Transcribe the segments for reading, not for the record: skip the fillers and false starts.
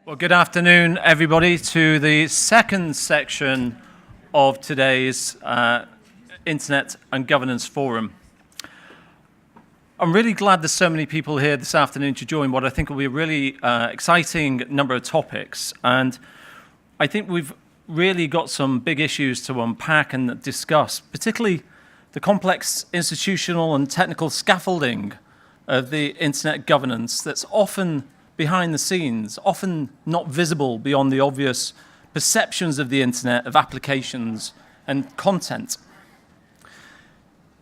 Well, good afternoon, everybody, to the second section of today's Internet and Governance Forum. I'm really glad there's so many people here this afternoon to join what I think will be a really exciting number of topics. And I think we've really got some big issues to unpack and discuss, particularly the complex institutional and technical scaffolding of the Internet governance that's often behind the scenes, often not visible beyond the obvious perceptions of the Internet, of applications and content.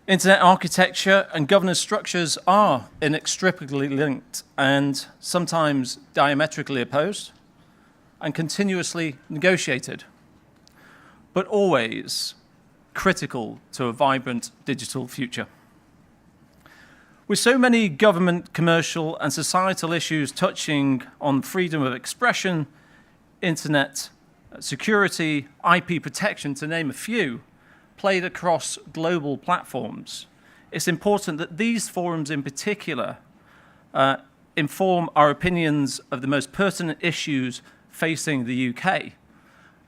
Internet architecture and governance structures are inextricably linked and sometimes diametrically opposed and continuously negotiated, but always critical to a vibrant digital future. With so many government, commercial, and societal issues touching on freedom of expression, internet security, IP protection, to name a few, played across global platforms, it's important that these forums in particular inform our opinions of the most pertinent issues facing the UK.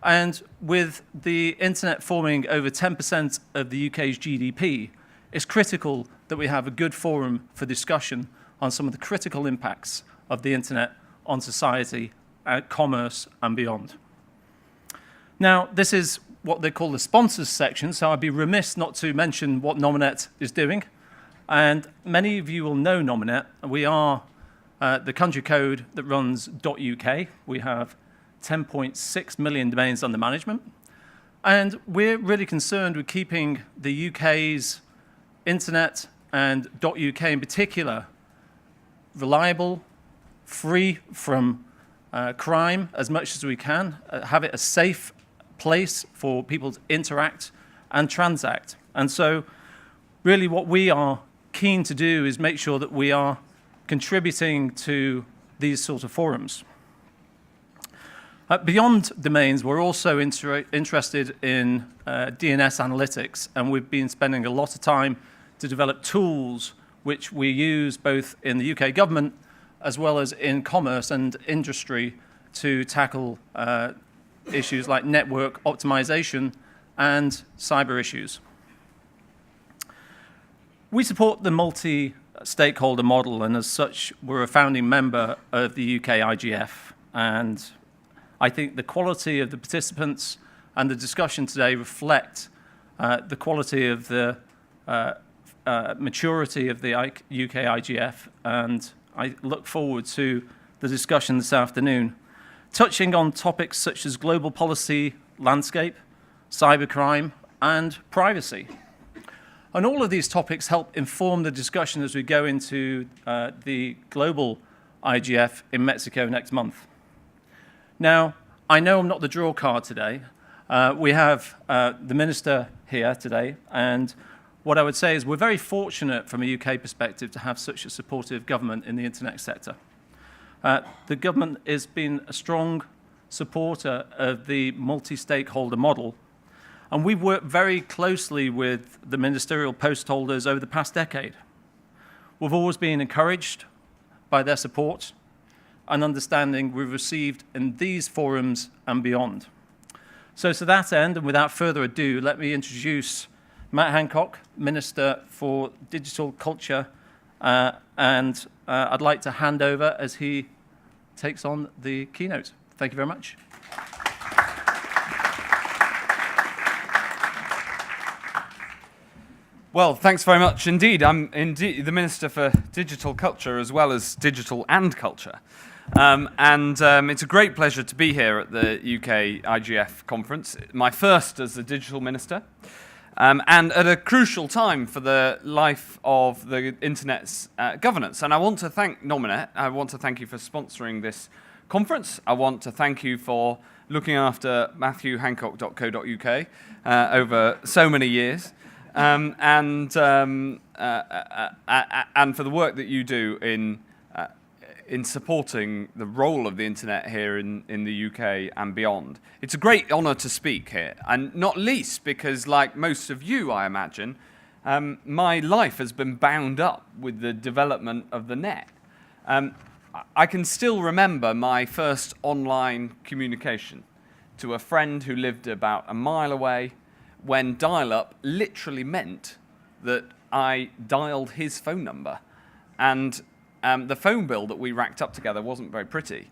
And with the internet forming over 10% of the UK's GDP, it's critical that we have a good forum for discussion on some of the critical impacts of the internet on society, commerce, and beyond. Now, this is what they call the sponsors section, so I'd be remiss not to mention what Nominet is doing. And many of you will know Nominet. We are the country code that runs .uk. We have 10.6 million domains under management. And we're really concerned with keeping the UK's internet and .uk in particular reliable, free from crime as much as we can, have it a safe place for people to interact and transact. And so really what we are keen to do is make sure that we are contributing to these sort of forums. Beyond domains, we're also interested in DNS analytics, and we've been spending a lot of time to develop tools which we use both in the UK government as well as in commerce and industry to tackle issues like network optimization and cyber issues. We support the multi-stakeholder model, and as such, we're a founding member of the UK-IGF. And I think the quality of the participants and the discussion today reflect the quality of the maturity of the UK-IGF, and I look forward to the discussion this afternoon, touching on topics such as global policy, landscape, cybercrime, and privacy. And all of these topics help inform the discussion as we go into the global IGF in Mexico next month. Now, I know I'm not the draw card today. We have the Minister here today, and what I would say is we're very fortunate from a UK perspective to have such a supportive government in the internet sector. The government has been a strong supporter of the multi-stakeholder model, and we've worked very closely with the ministerial post holders over the past decade. We've always been encouraged by their support and understanding we've received in these forums and beyond. So to that end, and without further ado, let me introduce Matt Hancock, Minister for Digital Culture, and I'd like to hand over as he takes on the keynote. Thank you very much. Well, thanks very much indeed. I'm indeed the Minister for Digital Culture as well as Digital and Culture. It's a great pleasure to be here at the UK-IGF conference, my first as the Digital Minister. And at a crucial time for the life of the Internet's governance. And I want to thank Nominet. I want to thank you for sponsoring this conference. I want to thank you for looking after matthewhancock.co.uk over so many years. And for the work that you do in supporting the role of the internet here in the UK and beyond. It's a great honour to speak here, and not least because, like most of you, I imagine, my life has been bound up with the development of the net. I can still remember my first online communication to a friend who lived about a mile away, when dial-up literally meant that I dialed his phone number. And the phone bill that we racked up together wasn't very pretty.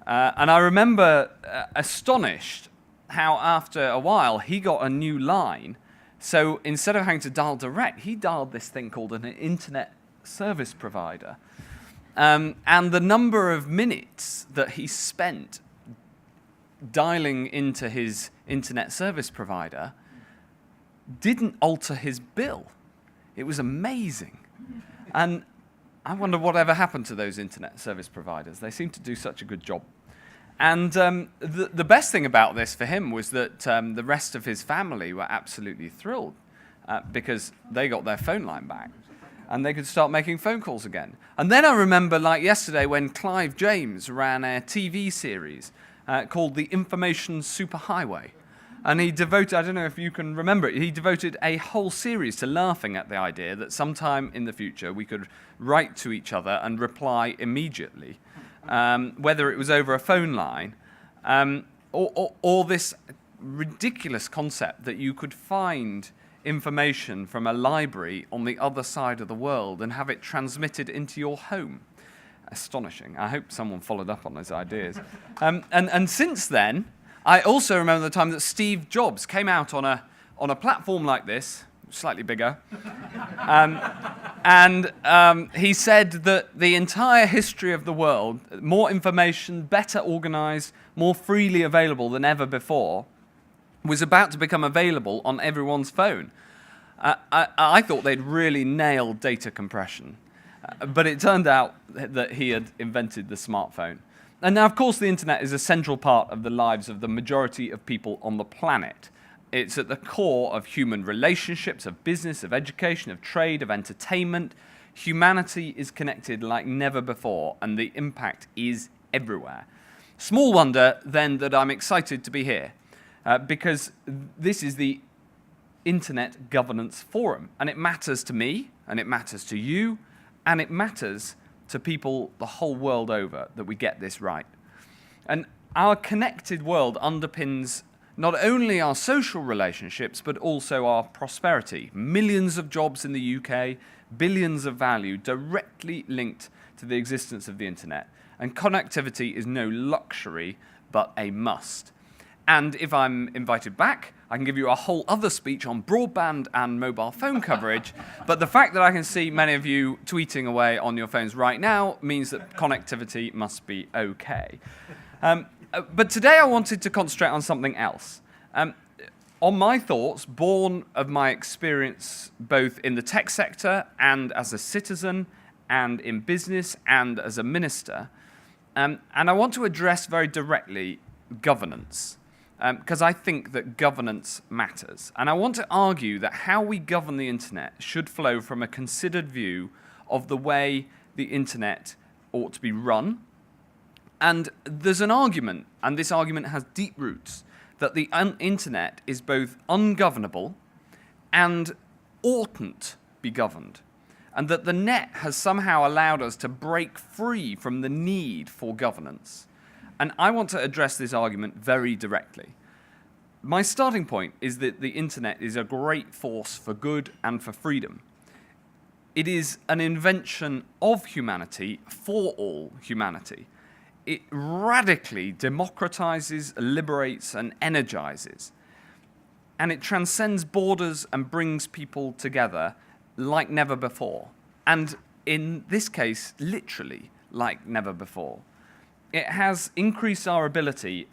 And I remember astonished how after a while he got a new line. So instead of having to dial direct, he dialed this thing called an internet service provider. And the number of minutes that he spent dialing into his internet service provider didn't alter his bill. It was amazing. And I wonder whatever happened to those internet service providers. They seem to do such a good job. And the best thing about this for him was that the rest of his family were absolutely thrilled because they got their phone line back and they could start making phone calls again. And then I remember, like yesterday, when Clive James ran a TV series called The Information Superhighway. And he devoted, I don't know if you can remember it, he devoted a whole series to laughing at the idea that sometime in the future we could write to each other and reply immediately, whether it was over a phone line, or this ridiculous concept that you could find information from a library on the other side of the world and have it transmitted into your home. Astonishing. I hope someone followed up on those ideas. And since then, I also remember the time that Steve Jobs came out on a platform like this, slightly bigger, and he said that the entire history of the world, more information, better organized, more freely available than ever before, was about to become available on everyone's phone. I thought they'd really nailed data compression, but it turned out that he had invented the smartphone. And now, of course, the internet is a central part of the lives of the majority of people on the planet. It's at the core of human relationships, of business, of education, of trade, of entertainment. Humanity is connected like never before, and the impact is everywhere. Small wonder, then, that I'm excited to be here, because this is the Internet Governance Forum, and it matters to me, and it matters to you, and it matters to people the whole world over that we get this right. And our connected world underpins not only our social relationships, but also our prosperity. Millions of jobs in the UK, billions of value directly linked to the existence of the internet. And connectivity is no luxury, but a must. And if I'm invited back, I can give you a whole other speech on broadband and mobile phone coverage, but the fact that I can see many of you tweeting away on your phones right now means that connectivity must be okay. But today I wanted to concentrate on something else. On my thoughts, born of my experience both in the tech sector and as a citizen and in business and as a minister, and I want to address very directly governance. Because I think that governance matters. And I want to argue that how we govern the internet should flow from a considered view of the way the internet ought to be run. And there's an argument, and this argument has deep roots, that the internet is both ungovernable and oughtn't be governed. And that the net has somehow allowed us to break free from the need for governance. And I want to address this argument very directly. My starting point is that the internet is a great force for good and for freedom. It is an invention of humanity for all humanity. It radically democratizes, liberates, and energizes. And it transcends borders and brings people together like never before. And in this case, literally like never before. It has increased our ability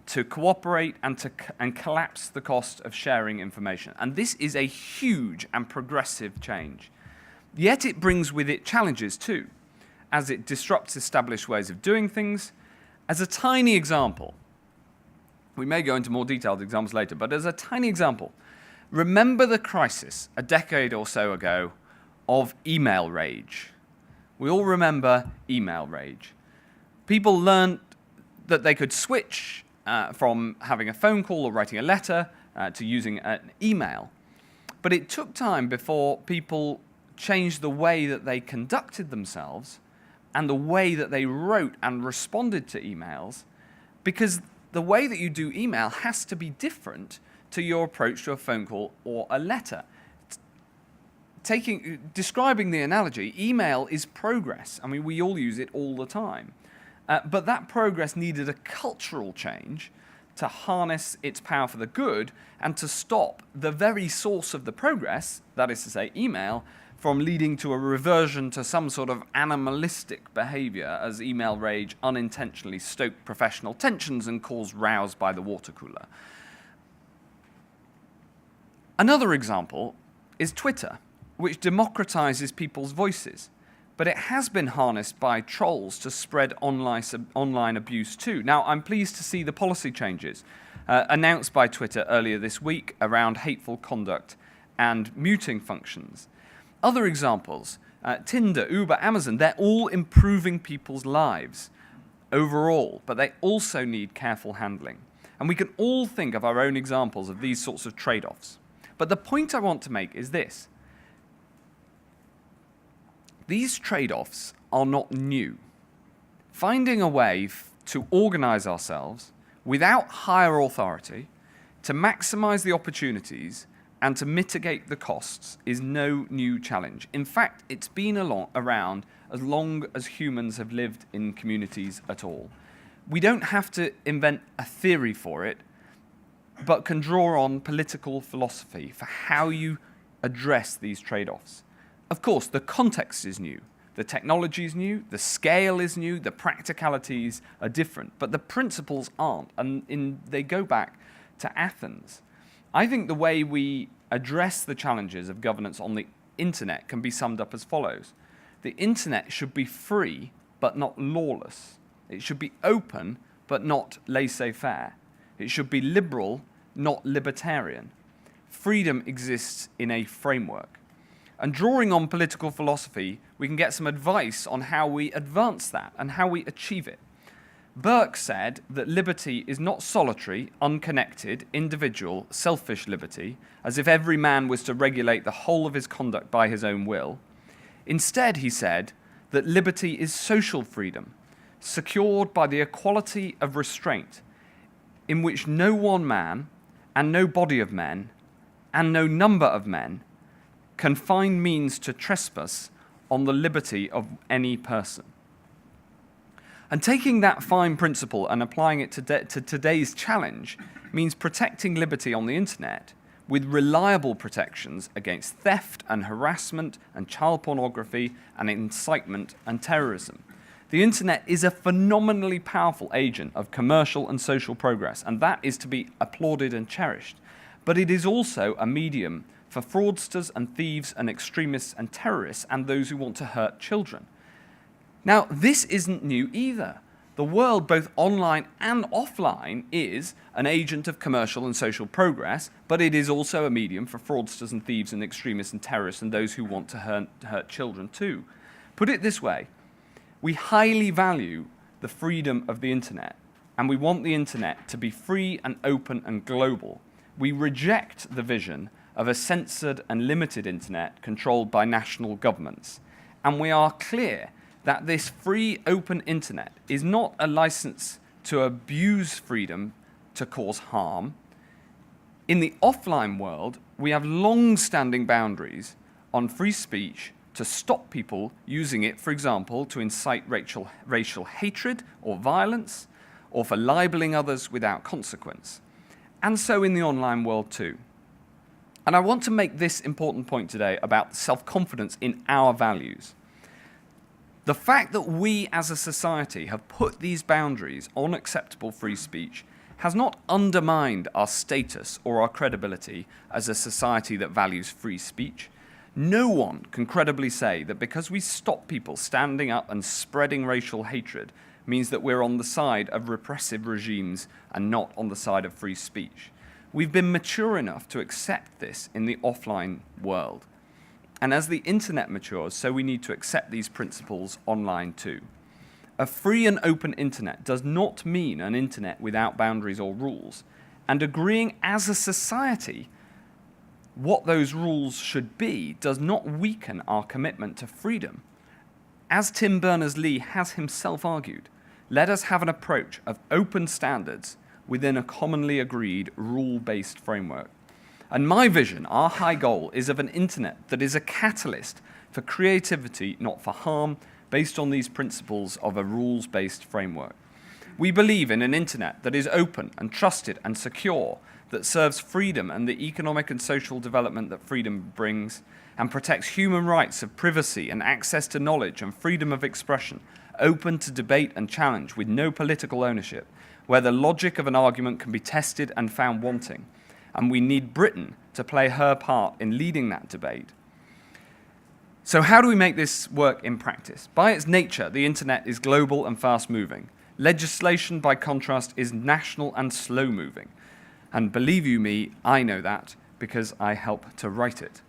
to cooperate and collapse the cost of sharing information. And this is a huge and progressive change. Yet it brings with it challenges too, as it disrupts established ways of doing things. As a tiny example, we may go into more detailed examples later, but as a tiny example, remember the crisis a decade or so ago of email rage. We all remember email rage. People learned that they could switch from having a phone call or writing a letter to using an email. But it took time before people changed the way that they conducted themselves and the way that they wrote and responded to emails, because the way that you do email has to be different to your approach to a phone call or a letter. Describing the analogy, email is progress. I mean, we all use it all the time. But that progress needed a cultural change to harness its power for the good and to stop the very source of the progress, that is to say, email, from leading to a reversion to some sort of animalistic behavior as email rage unintentionally stoked professional tensions and caused rows by the water cooler. Another example is Twitter, which democratizes people's voices, but it has been harnessed by trolls to spread online abuse too. Now, I'm pleased to see the policy changes announced by Twitter earlier this week around hateful conduct and muting functions. Other examples, Tinder, Uber, Amazon, they're all improving people's lives overall, but they also need careful handling. And we can all think of our own examples of these sorts of trade-offs. But the point I want to make is this. These trade-offs are not new. Finding a way to organize ourselves without higher authority, to maximize the opportunities, and to mitigate the costs is no new challenge. In fact, it's been around as long as humans have lived in communities at all. We don't have to invent a theory for it, but can draw on political philosophy for how you address these trade-offs. Of course, the context is new, the technology is new, the scale is new, the practicalities are different, but the principles aren't, and they go back to Athens. I think the way we address the challenges of governance on the internet can be summed up as follows. The internet should be free, but not lawless. It should be open, but not laissez-faire. It should be liberal, not libertarian. Freedom exists in a framework. And drawing on political philosophy, we can get some advice on how we advance that and how we achieve it. Burke said that liberty is not solitary, unconnected, individual, selfish liberty, as if every man was to regulate the whole of his conduct by his own will. Instead, he said that liberty is social freedom, secured by the equality of restraint, in which no one man, and no body of men, and no number of men, can find means to trespass on the liberty of any person. And taking that fine principle and applying it to today's challenge means protecting liberty on the internet with reliable protections against theft and harassment and child pornography and incitement and terrorism. The internet is a phenomenally powerful agent of commercial and social progress, and that is to be applauded and cherished. But it is also a medium for fraudsters and thieves and extremists and terrorists and those who want to hurt children. Now, this isn't new either. The world, both online and offline, is an agent of commercial and social progress, but it is also a medium for fraudsters and thieves and extremists and terrorists and those who want to hurt children too. Put it this way, we highly value the freedom of the internet, and we want the internet to be free and open and global. We reject the vision of a censored and limited internet controlled by national governments, and we are clear that this free, open internet is not a license to abuse freedom to cause harm. In the offline world, we have long-standing boundaries on free speech to stop people using it, for example, to incite racial hatred or violence, or for libeling others without consequence. And so in the online world too. And I want to make this important point today about self-confidence in our values. The fact that we as a society have put these boundaries on acceptable free speech has not undermined our status or our credibility as a society that values free speech. No one can credibly say that because we stop people standing up and spreading racial hatred means that we're on the side of repressive regimes and not on the side of free speech. We've been mature enough to accept this in the offline world. And as the internet matures, so we need to accept these principles online too. A free and open internet does not mean an internet without boundaries or rules. And agreeing as a society what those rules should be does not weaken our commitment to freedom. as Tim Berners-Lee has himself argued, let us have an approach of open standards within a commonly agreed rule-based framework. And my vision, our high goal, is of an internet that is a catalyst for creativity, not for harm, based on these principles of a rules-based framework. We believe in an internet that is open and trusted and secure, that serves freedom and the economic and social development that freedom brings, and protects human rights of privacy and access to knowledge and freedom of expression, open to debate and challenge with no political ownership, where the logic of an argument can be tested and found wanting. And we need Britain to play her part in leading that debate. So how do we make this work in practice? By its nature, the internet is global and fast-moving. Legislation, by contrast, is national and slow-moving. And believe you me, I know that because I help to write it.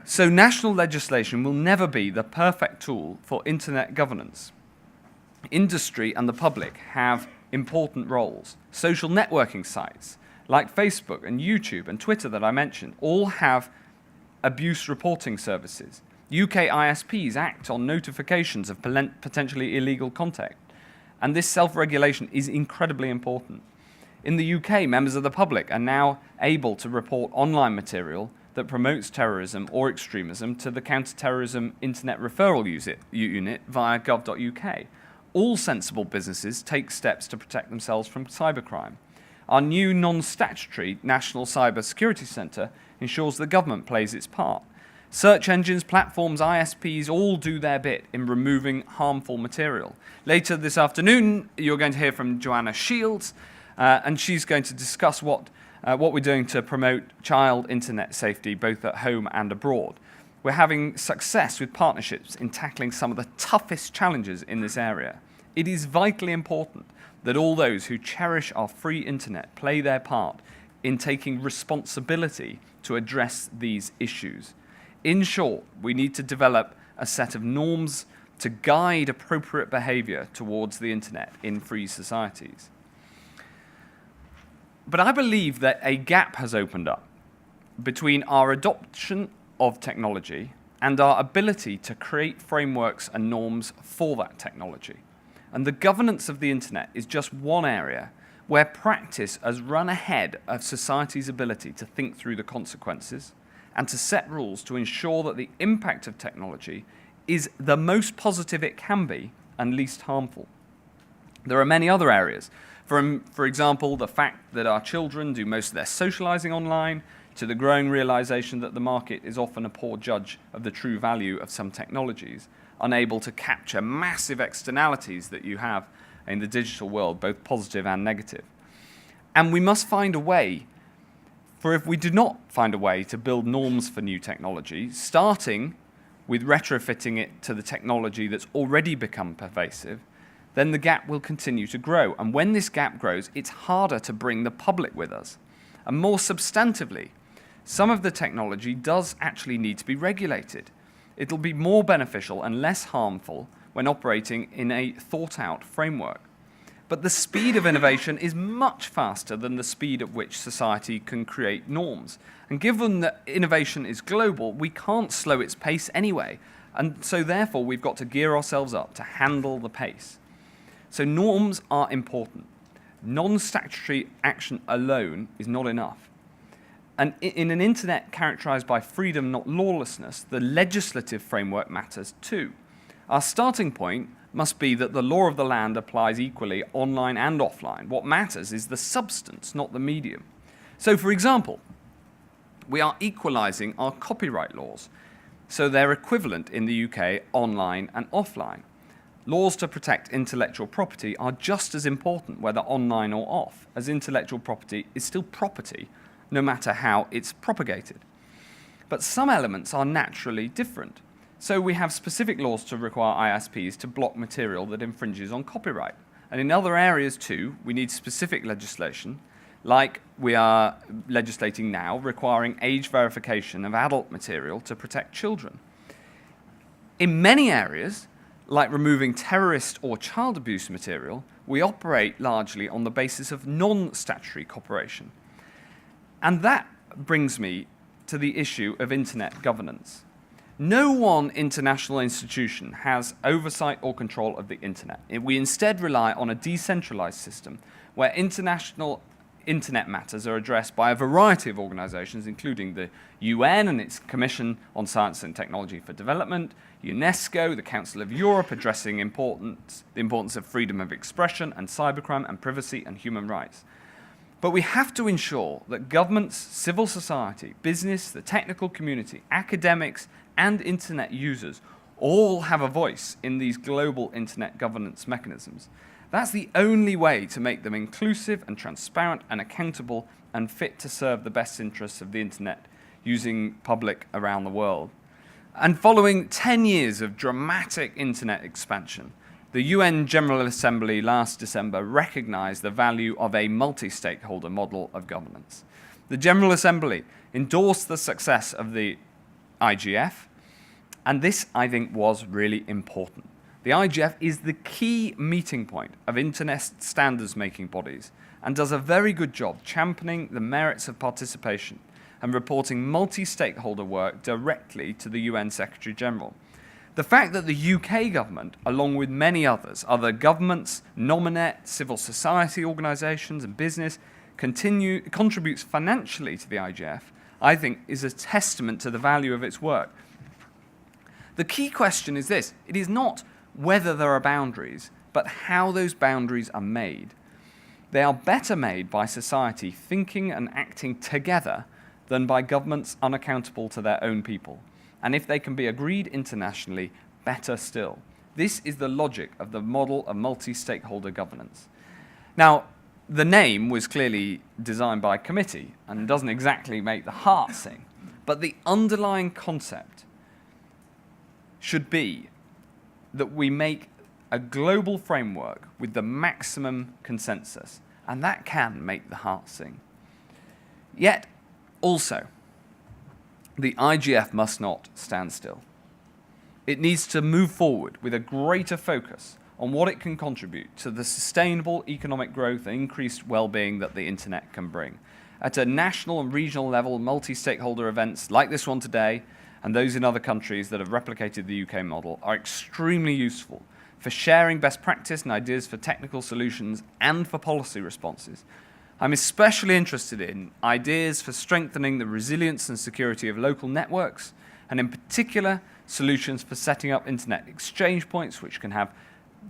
So national legislation will never be the perfect tool for internet governance. Industry and the public have important roles. Social networking sites like Facebook and YouTube and Twitter that I mentioned all have abuse reporting services. UK ISPs act on notifications of potentially illegal content. And this self-regulation is incredibly important. In the UK, members of the public are now able to report online material that promotes terrorism or extremism to the Counter-Terrorism Internet Referral Unit via gov.uk. All sensible businesses take steps to protect themselves from cybercrime. Our new non-statutory National Cyber Security Centre ensures the government plays its part. Search engines, platforms, ISPs all do their bit in removing harmful material. Later this afternoon, you're going to hear from Joanna Shields, and she's going to discuss what we're doing to promote child internet safety both at home and abroad. We're having success with partnerships in tackling some of the toughest challenges in this area. It is vitally important that all those who cherish our free internet play their part in taking responsibility to address these issues. In short, we need to develop a set of norms to guide appropriate behavior towards the internet in free societies. But I believe that a gap has opened up between our adoption of technology and our ability to create frameworks and norms for that technology. And the governance of the internet is just one area where practice has run ahead of society's ability to think through the consequences and to set rules to ensure that the impact of technology is the most positive it can be and least harmful. There are many other areas, from, for example, the fact that our children do most of their socializing online, to the growing realization that the market is often a poor judge of the true value of some technologies, unable to capture massive externalities that you have in the digital world, both positive and negative. And we must find a way, for if we do not find a way to build norms for new technology, starting with retrofitting it to the technology that's already become pervasive, then the gap will continue to grow. And when this gap grows, it's harder to bring the public with us. And more substantively, some of the technology does actually need to be regulated. It'll be more beneficial and less harmful when operating in a thought-out framework. But the speed of innovation is much faster than the speed at which society can create norms. And given that innovation is global, we can't slow its pace anyway. And so therefore, we've got to gear ourselves up to handle the pace. So norms are important. Non-statutory action alone is not enough. And in an internet characterized by freedom, not lawlessness, the legislative framework matters too. Our starting point must be that the law of the land applies equally online and offline. What matters is the substance, not the medium. So, for example, we are equalizing our copyright laws, so they're equivalent in the UK online and offline. Laws to protect intellectual property are just as important whether online or off, as intellectual property is still property, no matter how it's propagated. But some elements are naturally different. So we have specific laws to require ISPs to block material that infringes on copyright. And in other areas too, we need specific legislation, like we are legislating now, requiring age verification of adult material to protect children. In many areas, like removing terrorist or child abuse material, we operate largely on the basis of non-statutory cooperation. And that brings me to the issue of internet governance. No one international institution has oversight or control of the internet. We instead rely on a decentralized system where international internet matters are addressed by a variety of organizations, including the UN and its Commission on Science and Technology for Development, UNESCO, the Council of Europe addressing the importance of freedom of expression and cybercrime and privacy and human rights. But we have to ensure that governments, civil society, business, the technical community, academics, and internet users all have a voice in these global internet governance mechanisms. That's the only way to make them inclusive and transparent and accountable and fit to serve the best interests of the internet using public around the world. And following 10 years of dramatic internet expansion, the UN General Assembly last December recognized the value of a multi-stakeholder model of governance. The General Assembly endorsed the success of the IGF, and this, I think, was really important. The IGF is the key meeting point of internet standards-making bodies and does a very good job championing the merits of participation and reporting multi-stakeholder work directly to the UN Secretary-General. The fact that the UK government, along with many others, other governments, Nominet, civil society organisations and business, contributes financially to the IGF, I think is a testament to the value of its work. The key question is this: it is not whether there are boundaries, but how those boundaries are made. They are better made by society thinking and acting together than by governments unaccountable to their own people. And if they can be agreed internationally, better still. This is the logic of the model of multi-stakeholder governance. Now, the name was clearly designed by a committee and doesn't exactly make the heart sing, but the underlying concept should be that we make a global framework with the maximum consensus, and that can make the heart sing. Yet, also, the IGF must not stand still. It needs to move forward with a greater focus on what it can contribute to the sustainable economic growth and increased well-being that the internet can bring. At a national and regional level, multi-stakeholder events like this one today and those in other countries that have replicated the UK model are extremely useful for sharing best practice and ideas for technical solutions and for policy responses. I'm especially interested in ideas for strengthening the resilience and security of local networks, and in particular, solutions for setting up internet exchange points which can have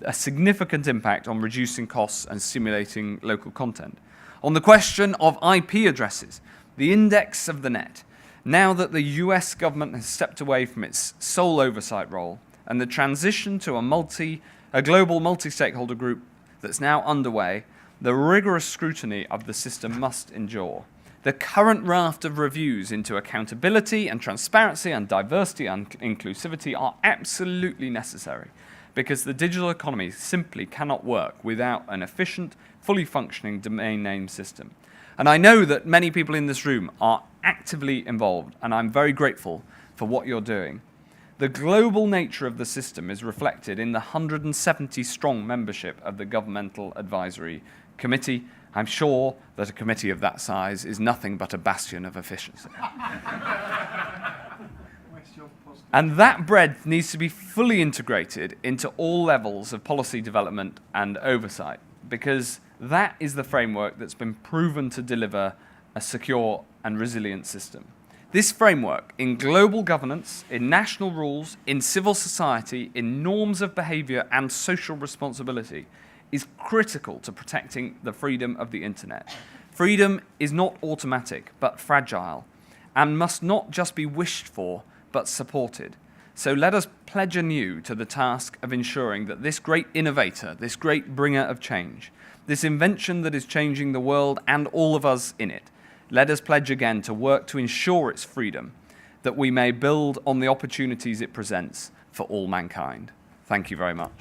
a significant impact on reducing costs and stimulating local content. On the question of IP addresses, the index of the net, now that the US government has stepped away from its sole oversight role and the transition to a global multi-stakeholder group that's now underway, the rigorous scrutiny of the system must endure. The current raft of reviews into accountability and transparency and diversity and inclusivity are absolutely necessary because the digital economy simply cannot work without an efficient, fully functioning domain name system. And I know that many people in this room are actively involved, and I'm very grateful for what you're doing. The global nature of the system is reflected in the 170-strong membership of the Governmental Advisory Committee. I'm sure that a committee of that size is nothing but a bastion of efficiency. And that breadth needs to be fully integrated into all levels of policy development and oversight, because that is the framework that's been proven to deliver a secure and resilient system. This framework, in global governance, in national rules, in civil society, in norms of behavior and social responsibility, is critical to protecting the freedom of the internet. Freedom is not automatic, but fragile, and must not just be wished for, but supported. So let us pledge anew to the task of ensuring that this great innovator, this great bringer of change, this invention that is changing the world and all of us in it, let us pledge again to work to ensure its freedom, that we may build on the opportunities it presents for all mankind. Thank you very much.